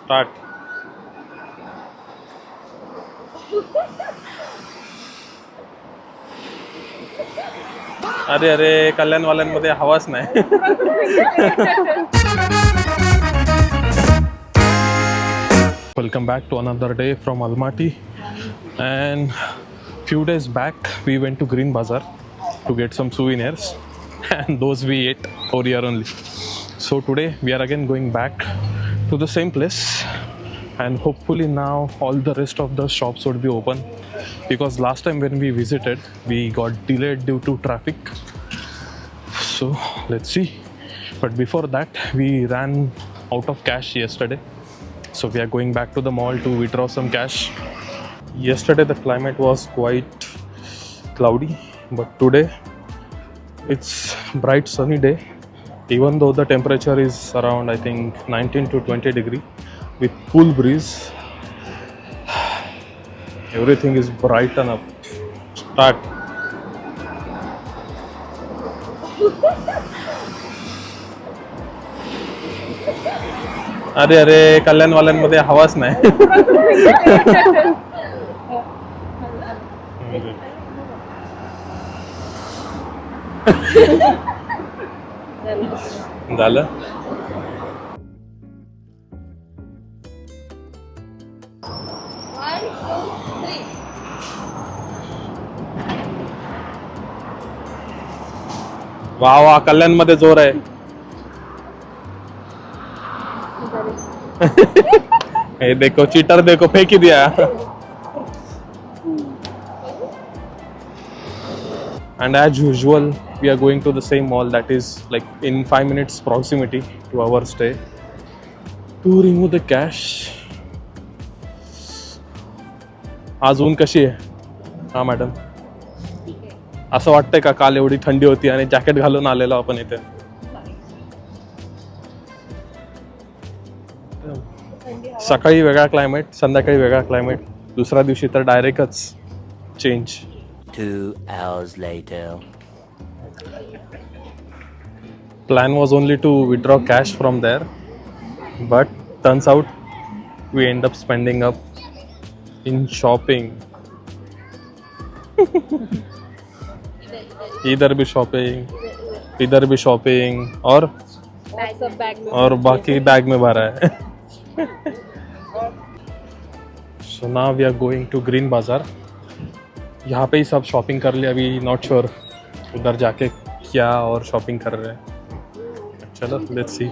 Start. अरे अरे कल्याणवाल्यांमध्ये हवाच नाही. Welcome back to another day from Almaty, and few days back we went to Green Bazaar to get some souvenirs and those we ate over here only. So today we are again going back to the same place, and hopefully now all the rest of the shops would be open, because last time when we visited we got delayed due to traffic. So let's see, but before that we ran out of cash yesterday, so we are going back to the mall to withdraw some cash. Yesterday the climate was quite cloudy, but today it's bright sunny day, even though the temperature is around I think 19 to 20 degree with cool breeze. Everything is brighten up. Start. अरे अरे कल्याणवाल्यांमध्ये हवाच नाही. झालं. वा वा, कल्याणमध्ये जोर आहे. हे देखो चीटर, देखो फेंक ही दिया. And as usual we are going to the same mall that is like in 5 minutes proximity to our stay to remove the cash. आज ऊन कशी आहे? हा मॅडम, असं वाटतंय का काल एवढी थंडी होती आणि जॅकेट घालून आलेलो आपण इथे? सकाळी वेगळा क्लायमेट, संध्याकाळी वेगळा क्लायमेट, दुसऱ्या दिवशी तर डायरेक्टच change. 2 hours later. Plan was only to withdraw cash from there, but turns out we end up spending up in shopping. इधर भी शॉपिंग, इधर भी शॉपिंग, और बाकी बैग में भरा है. So now we are going to Green Bazaar. यहाँ पे ही सब शॉपिंग कर लिया. अभी नॉट श्योर उधर जाके क्या और शॉपिंग कर रहे हैं. चलो let's see.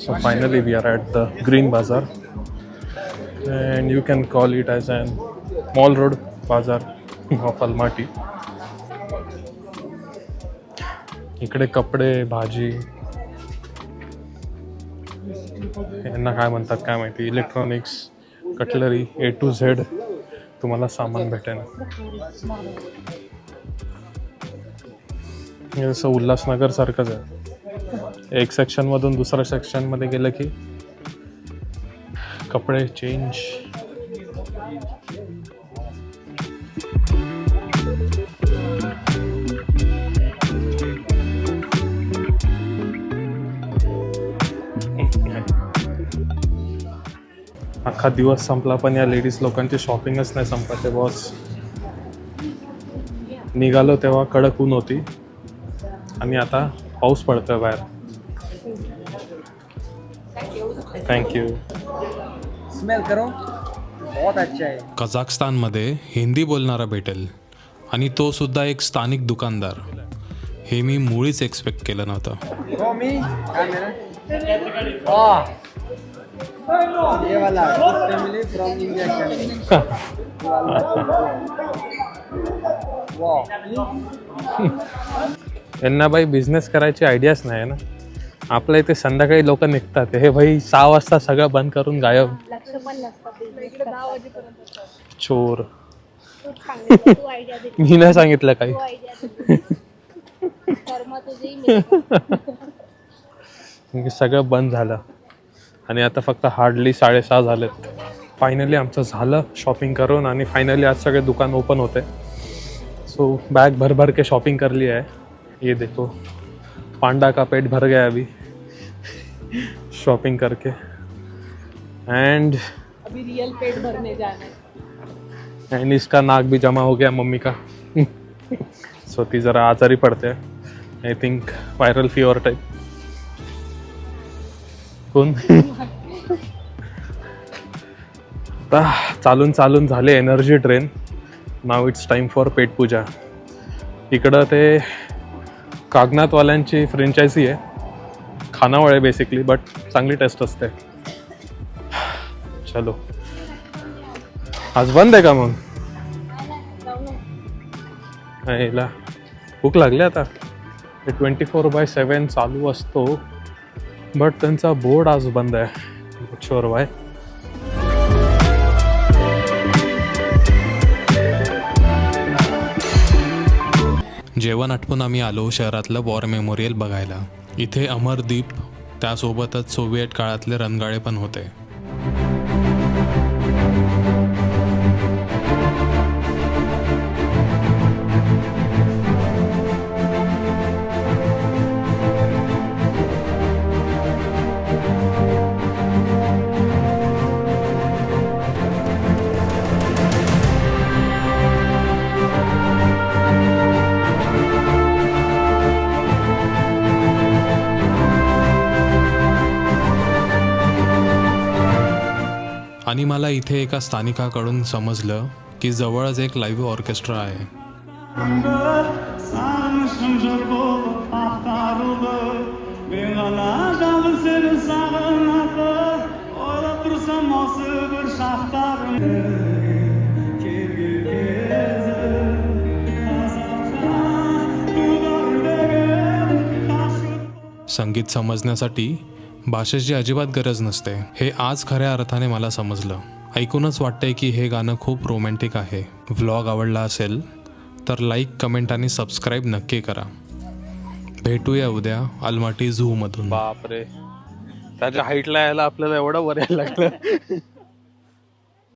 So finally we are at the Green Bazaar, and you can call it as an Mall Road Bazaar of Almaty. इकडे कपडे, भाजी, यांना काय म्हणतात काय माहिती, electronics, cutlery, A to Z तुम्हाला सामान भेटेल. हे जसं उल्हासनगर सारखंच आहे. एक सेक्शन मधून दुसऱ्या सेक्शन मध्ये गेलं की कपडे चेंज. अख्खा दिवस संपला पण या लेडीज लोकांची शॉपिंगच नाही संपत बॉस. निघालो तेव्हा कडक ऊन होती आणि आता पाऊस पडतोय बाहेर. थँक्यू. स्मेल करो, बहुत अच्छा है. कझाकस्तानमध्ये हिंदी बोलणारा भेटेल, आणि तो सुद्धा एक स्थानिक दुकानदार. हे मी मुळीच एक्सपेक्ट केलं नव्हतं. ये वाला फैमिली फ्रॉम इंडिया. यांना बाई बिझनेस करायची आयडियाच नाही ना. आपल्या इथे संध्याकाळी लोक निघतात, हे भाई 6 वाजता सगळं बंद करून गायब. चोर. मी नाही सांगितलं काही. सगळं बंद झालं आणि आता फक्त हार्डली 6:30 झालेत. फायनली आमचं झालं शॉपिंग करून, आणि फायनली आज सगळे दुकान ओपन होते. सो बैग भर भर के शॉपिंग कर लिया है. ये देखो पांडा का पेट भर गया अभी शॉपिंग करके. एंड अभी रियल पेट भरने जाना है. एंड इसका नाक भी जमा हो गया मम्मी का. सो ती जरा आजारी पडते. I think viral fever type. कोण आता चालून चालून झाले energy drain. Now it's time for pet puja. इकडं ते कागनाथवाल्यांची फ्रँचायझी आहे. खानावळ आहे बेसिकली बट चांगली टेस्ट असते. चलो आज बंद आहे का मग? याला भूक लागली आता. 24/7 चालू असतो बट त्यांचा बोर्ड आज बंद आहे. Sure Y. जेवण आटपून आम्ही आलो शहरातलं वॉर मेमोरियल बघायला. इथे अमरदीप त्यासोबतच सोव्हिएट काळातले रणगाडे पण होते. आणि मला इथे एका स्थानिकाकडून समजलं की जवळच एक लाईव्ह ऑर्केस्ट्रा आहे. संगीत समजण्यासाठी भाषेची अजिबात गरज नसते. हे आज खऱ्या अर्थाने मला समजलं. ऐकूनच वाटतंय की हे गाणं खूप रोमॅन्टिक आहे. व्लॉग आवडला असेल तर लाईक, कमेंट आणि सबस्क्राईब नक्की करा. भेटूया उद्या अलमाटी झूमधून. बापरे त्याच्या हाईटला यायला आपल्याला एवढं वर यायला लागलं.